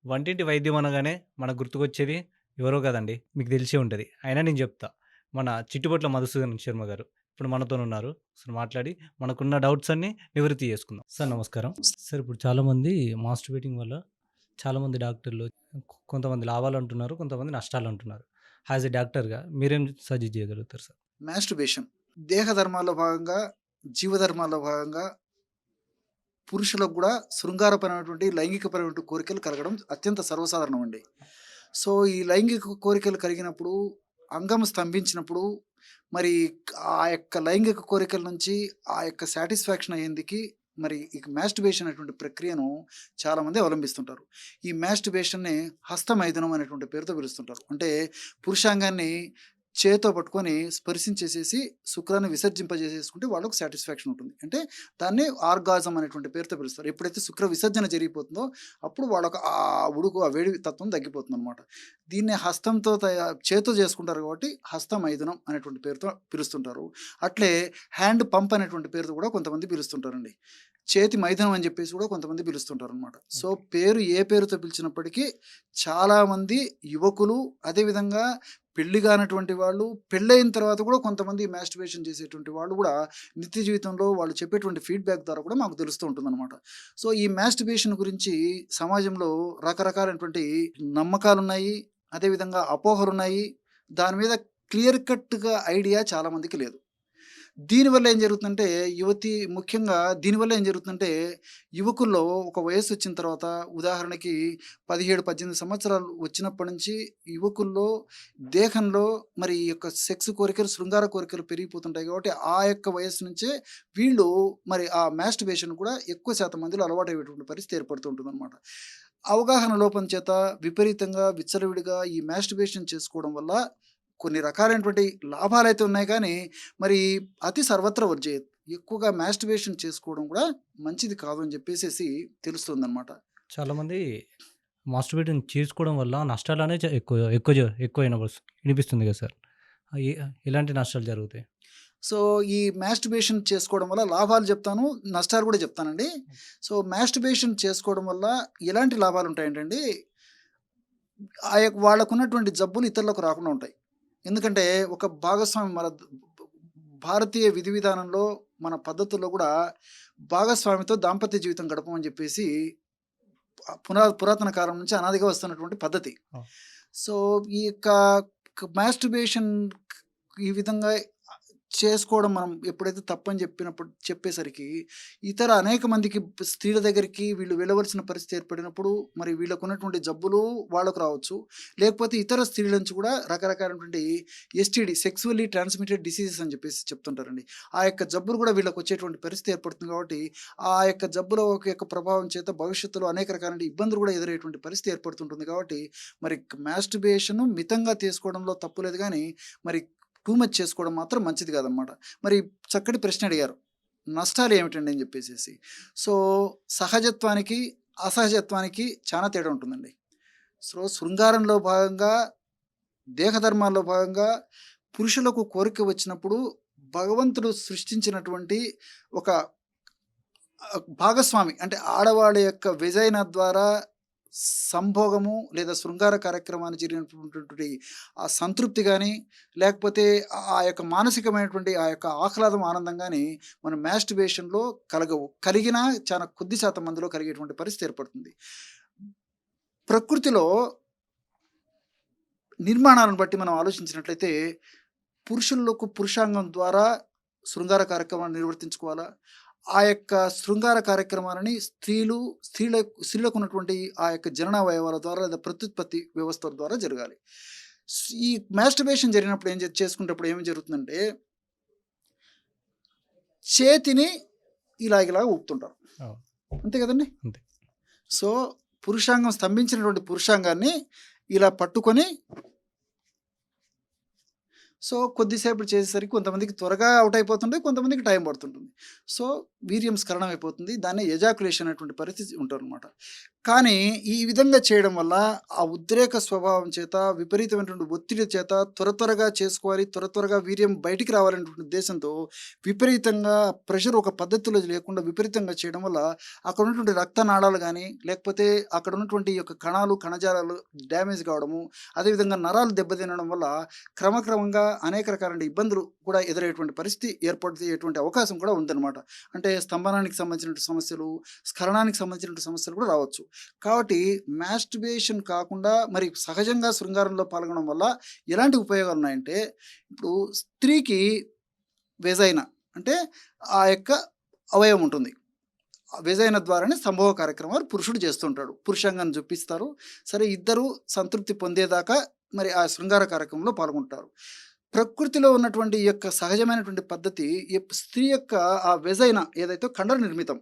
వంటింటి వైద్యం అనగానే మనకు గుర్తుకొచ్చేది ఎవరో కదండీ! మీకు తెలిసే ఉంటది. అయినా నేను జెప్తా. మన చిట్టుబొట్ల మధుసూదన్ శర్మ గారు. ఇప్పుడు మనతోనున్నారు. అసలు మాట్లాడి మనకున్న డౌట్స్ అన్నీ నివృత్తి చేసుకుందాం. సార్ నమస్కారం. సార్ ఇప్పుడు చాలామంది మాస్టర్బేటింగ్ వల్ల చాలామంది డాక్టర్లు కొంతమంది లాభాలంటున్నారు. కొంతమంది నష్టాలంటున్నారు. యాస్ ఎ డాక్టర్‌గా మీరేం సజెస్ట్ చేయగలుగుతారు సార్? మాస్టర్బేషన్ దేహ ధర్మాల్లో భాగంగా, జీవధర్మాల్లో భాగంగా పురుషులకు గూడా శృంగారపరమైనటువంటి, లైంగికపరమైనటువంటి కోరికలు కలగడం అత్యంత సర్వసాధారణం అండి. సో, ఈ లైంగిక కోరికలు కలిగినప్పుడు, అంగం స్తంభించినప్పుడు, మరి ఆ యొక్క లైంగిక కోరికల నుంచి ఆ యొక్క సాటిస్ఫాక్షన్ అయ్యేందుకి మరి ఇక మాస్టర్బేషన్ అనేటువంటి ప్రక్రియను చాలామంది అవలంబిస్తుంటారు. ఈ మాస్టర్బేషన్‌ని హస్తమైథునం అనేటువంటి పేరుతో పిలుస్తుంటారు. అంటే పురుషాంగాన్ని చేత్తో పట్టుకొని స్పర్శించేసేసి శుక్రాన్ని విసర్జింపజేసేసుకుంటే వాళ్ళకి సాటిస్ఫాక్షన్ ఉంటుంది. అంటే దాన్ని ఆర్గాజం అనేటువంటి పేరుతో పిలుస్తారు. ఎప్పుడైతే శుక్ర విసర్జన జరిగిపోతుందో అప్పుడు వాళ్ళకి ఆ ఉడుకు, ఆ వేడి తత్వం తగ్గిపోతుందనమాట. దీన్ని హస్తంతో చేత్తో చేసుకుంటారు కాబట్టి హస్తమైథునం అనేటువంటి పేరుతో పిలుస్తుంటారు. అట్లే హ్యాండ్ పంప్ అనేటువంటి పేరుతో కూడా కొంతమంది పిలుస్తుంటారండి. చేతి మైథునం అని చెప్పేసి కూడా కొంతమంది పిలుస్తుంటారనమాట. So, okay. పేరు ఏ పేరుతో పిలిచినప్పటికీ చాలామంది యువకులు, అదేవిధంగా పెళ్లి కానటువంటి వాళ్ళు, పెళ్ళయిన తర్వాత కూడా కొంతమంది మాస్టర్బేషన్ చేసేటువంటి వాళ్ళు కూడా నిత్య జీవితంలో వాళ్ళు చెప్పేటువంటి ఫీడ్‌బ్యాక్ ద్వారా కూడా మాకు తెలుస్తూ ఉంటుందనమాట. సో, ఈ మాస్టర్బేషన్ గురించి సమాజంలో రకరకాలైనటువంటి నమ్మకాలున్నాయి. అదేవిధంగా అపోహలున్నాయి. దాని మీద క్లియర్ కట్‌గా ఐడియా చాలా మందికి లేదు. దీనివల్ల ఏం జరుగుతుందంటే, ముఖ్యంగా దీనివల్ల ఏం జరుగుతుందంటే, యువకుల్లో ఒక వయస్సొచ్చిన తర్వాత ఉదాహరణకి 17, 18 సంవత్సరాలు వచ్చినప్పటి నుంచి యువకుల్లో దేహంలో మరి ఈ యొక్క సెక్స్ కోరికలు, శృంగార కోరికలు పెరిగిపోతుంటాయి కాబట్టి, ఆ యొక్క వయస్సు నుంచే వీళ్ళు మరి ఆ మాస్టర్బేషన్ కూడా ఎక్కువ శాతం మందిలో అలవాటయ్యేటువంటి పరిస్థితి ఏర్పడుతూ ఉంటుందనమాట. అవగాహన లోపం చేత విపరీతంగా విచ్చలవిడిగా ఈ మాస్టర్బేషన్ చేసుకోవడం వల్ల కొన్ని రకాలైనటువంటి లాభాలైతే ఉన్నాయి కానీ, మరి అతి సర్వత్రా వర్జేయత్. ఎక్కువగా మాస్టర్బేషన్ చేసుకోవడం కూడా మంచిది కాదు అని చెప్పేసేసి తెలుస్తుందనమాట. చాలామంది మాస్టర్బేటింగ్ చేసుకోవడం వల్ల నష్టాలనే ఎక్కువ ఎక్కువ ఎక్కువ వినిపిస్తుంది కదా సార్! ఎ ఎలాంటి నష్టాలు జరుగుతాయి? సో, ఈ మాస్టర్బేషన్ చేసుకోవడం వల్ల లాభాలు చెప్తాను, నష్టాలు కూడా చెప్తానండి. సో, మాస్టర్బేషన్ చేసుకోవడం వల్ల ఎలాంటి లాభాలుంటాయంటండి, ఆ యొక్క వాళ్ళకున్నటువంటి జబ్బులు ఇతరులకు రాకుండా ఉంటాయి. ఎందుకంటే, ఒక భాగస్వామి భారతీయ విధి విధానంలో, మన పద్ధతుల్లో గూడా భాగస్వామితో దాంపత్య జీవితం గడపమని జెప్పేసి పురాతన కాలం నుంచి అనాదిగా వస్తున్నటువంటి పద్ధతి. ఆ! సో, ఈ యొక్క మాస్టర్బేషన్ ఈ విధంగా చేసుకోవడం మనం ఎప్పుడైతే తప్పని చెప్పేసరికి, ఇతర అనేక మందికి స్త్రీల దగ్గరికి వీళ్ళు వెళ్ళవలసిన పరిస్థితి ఏర్పడినప్పుడు, మరి వీళ్ళకున్నటువంటి జబ్బులు వాళ్ళకు రావచ్చు. లేకపోతే ఇతర స్త్రీల నుంచి కూడా రకరకాలైనటువంటి ఎస్టీడీ సెక్సువల్లీ ట్రాన్స్‌మిటెడ్ డిసీజెస్ అని చెప్పేసి చెప్తుంటారండి. ఆ యొక్క జబ్బులు కూడా వీళ్ళకొచ్చేటువంటి పరిస్థితి ఏర్పడుతుంది కాబట్టి, ఆ యొక్క జబ్బుల యొక్క ప్రభావం చేత భవిష్యత్తులో అనేక రకాలైన ఇబ్బందులు కూడా ఎదురయ్యేటువంటి పరిస్థితి ఏర్పడుతుంటుంది కాబట్టి, మరి మాస్టర్బేషను మితంగా తీసుకోవడంలో తప్పు లేదు గానీ, మరి టూ మచ్ చేసుకోవడం మాత్రం మంచిది కాదనమాట. మరి చక్కటి ప్రశ్న అడిగారు. నష్టాలేమిటండి అని జెప్పేసేసి. సో, సహజత్వానికి, అసహజత్వానికి చానా తేడా ఉంటుందండి. సో, శృంగారంలో భాగంగా, దేహధర్మాల్లో భాగంగా పురుషులకు కోరిక వచ్చినప్పుడు భగవంతుడు సృష్టించినటువంటి ఒక భాగస్వామి అంటే ఆడవాళ్ళ యొక్క వెజైనా ద్వారా సంభోగము లేదా శృంగార కార్యక్రమాన్ని జరిగినటువంటి ఆ సంతృప్తి గాని, లేకపోతే ఆ యొక్క మానసికమైనటువంటి ఆ యొక్క ఆహ్లాదం, ఆనందం గాని మన మాస్టర్బేషన్‌లో కలగవు. కలిగినా చాలా కొద్ది శాతం మందిలో కలిగేటువంటి పరిస్థితి ఏర్పడుతుంది. ప్రకృతిలో నిర్మాణాలను బట్టి మనం ఆలోచించినట్లయితే పురుషులకు పురుషాంగం ద్వారా శృంగార కార్యక్రమాన్ని నిర్వర్తించుకోవాలా? ఆ యొక్క శృంగార కార్యక్రమాలని స్త్రీలకున్నటువంటి ఆ యొక్క జననావయవాల ద్వారా లేదా ప్రత్యుత్పత్తి వ్యవస్థల ద్వారా జరగాలి. ఈ మాస్టర్బేషన్ జరిగినప్పుడు చేసుకునేటప్పుడు ఏమి జరుగుతుందంటే, చేతిని ఇలా ఊపుతుంటారు. అవును. అంతే కదండీ! అంతే. సో, పురుషాంగం స్తంభించినటువంటి పురుషాంగాన్ని ఇలా పట్టుకొని సో, కొద్దిసేపు చేసేసరికి కొంతమందికి త్వరగా ఔట్ అయిపోతుంటాయి. కొంతమందికి టైం పడుతుంటుంది. సో, వీర్యం స్ఖలనం అయిపోతుంది. దాన్నే ఎజాక్యులేషన్ అనేటువంటి పరిస్థితి ఉంటదనమాట. కానీ ఈ విధంగా చేయడం వల్ల ఆ ఉద్రేక స్వభావం చేత, విపరీతమైనటువంటి ఒత్తిడి చేత త్వరగా చేసుకోవాలి, త్వరగా వీర్యం బయటికి రావాలనేటువంటి ఉద్దేశంతో విపరీతంగా ప్రెషర్ ఒక పద్ధతిలో లేకుండా విపరీతంగా చేయడం వల్ల అక్కడ ఉన్నటువంటి రక్తనాళాలు గానీ, లేకపోతే అక్కడ ఉన్నటువంటి ఈ యొక్క కణాలు, కణజాలాలు డ్యామేజ్ కావడము, అదేవిధంగా నరాలు దెబ్బతినడం వల్ల క్రమక్రమంగా అనేక రకాలైన ఇబ్బందులు కూడా ఎదురయ్యేటువంటి పరిస్థితి ఏర్పడేటువంటి అవకాశం కూడా ఉందన్నమాట. అంటే స్తంభనానికి సంబంధించినటువంటి సమస్యలు, స్ఖలనానికి సంబంధించినటువంటి సమస్యలు కూడా రావచ్చు. కాబట్టి మాస్టర్బేషన్ కాకుండా మరి సహజంగా శృంగారంలో పాల్గొనడం వల్ల ఎలాంటి ఉపయోగాలున్నాయంటే, ఇప్పుడు స్త్రీకి వెజైనా అంటే ఆ యొక్క అవయవం ఉంటుంది. ఆ వెజైనా ద్వారానే సంభోగ కార్యక్రమాలు పురుషుడు చేస్తుంటాడు. పురుషాంగాన్ని జొప్పిస్తారు. సరే ఇద్దరు సంతృప్తి పొందేదాకా మరి ఆ శృంగార కార్యక్రమంలో పాల్గొంటారు. ప్రకృతిలో ఉన్నటువంటి ఈ యొక్క సహజమైనటువంటి పద్ధతి స్త్రీ యొక్క ఆ వెజైనా ఏదైతే కండర నిర్మితం.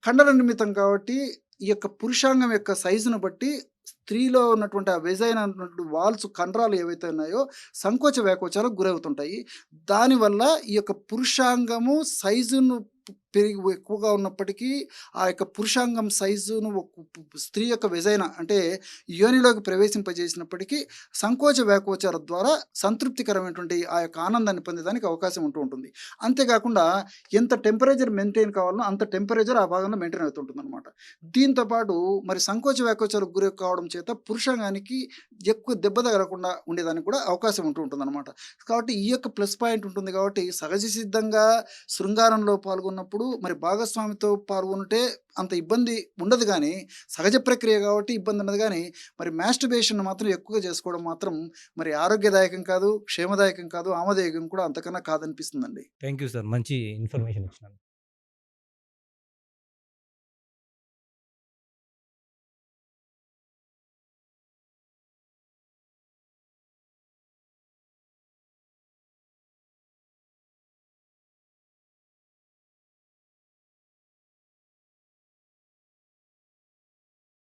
కండర నిర్మితం కాబట్టి ఈ యొక్క పురుషాంగం యొక్క సైజును బట్టి స్త్రీలో ఉన్నటువంటి ఆ వెజైనా ఉన్నటువంటి వాల్స్ కండరాలు ఏవైతే ఉన్నాయో సంకోచ వ్యాకోచాలకు గురవుతుంటాయి. దానివల్ల ఈ యొక్క పురుషాంగము సైజును పెరిగి ఎక్కువగా ఉన్నప్పటికీ ఆ యొక్క పురుషాంగం సైజును స్త్రీ యొక్క వెజైనా అంటే యోనిలోకి ప్రవేశింపజేసినప్పటికీ సంకోచ వ్యాకోచాల ద్వారా సంతృప్తికరమైనటువంటి ఆ యొక్క ఆనందాన్ని పొందేదానికి అవకాశం ఉంటుంది. అంతేకాకుండా ఎంత టెంపరేచర్ మెయింటైన్ కావాలనో అంత టెంపరేచర్ ఆ భాగంలో మెయింటైన్ అవుతుంటుందన్నమాట. దీంతో పాటు మరి సంకోచ వ్యాకోచాలకు గురి కావడం చేత పురుషాంగానికి ఎక్కువ దెబ్బ తగలకుండా ఉండేదానికి కూడా అవకాశం ఉంటుందన్నమాట. కాబట్టి ఈ యొక్క ప్లస్ పాయింట్ ఉంటుంది కాబట్టి సహజ సిద్ధంగా శృంగారంలో పాల్గొన్నప్పుడు మరి భాగస్వామితో పాల్గొంటే అంత ఇబ్బంది ఉండదు గానీ, సహజ ప్రక్రియ కాబట్టి ఇబ్బంది ఉండదు గానీ, మరి మాస్టర్బేషన్ మాత్రం ఎక్కువగా చేసుకోవడం మాత్రం మరి ఆరోగ్యదాయకం కాదు, క్షేమదాయకం కాదు, ఆమోదయోగ్యం కూడా అంతకన్నా కాదనిపిస్తుందండి. Thank you sir. మంచి ఇన్ఫర్మేషన్ ఇచ్చినందుకు.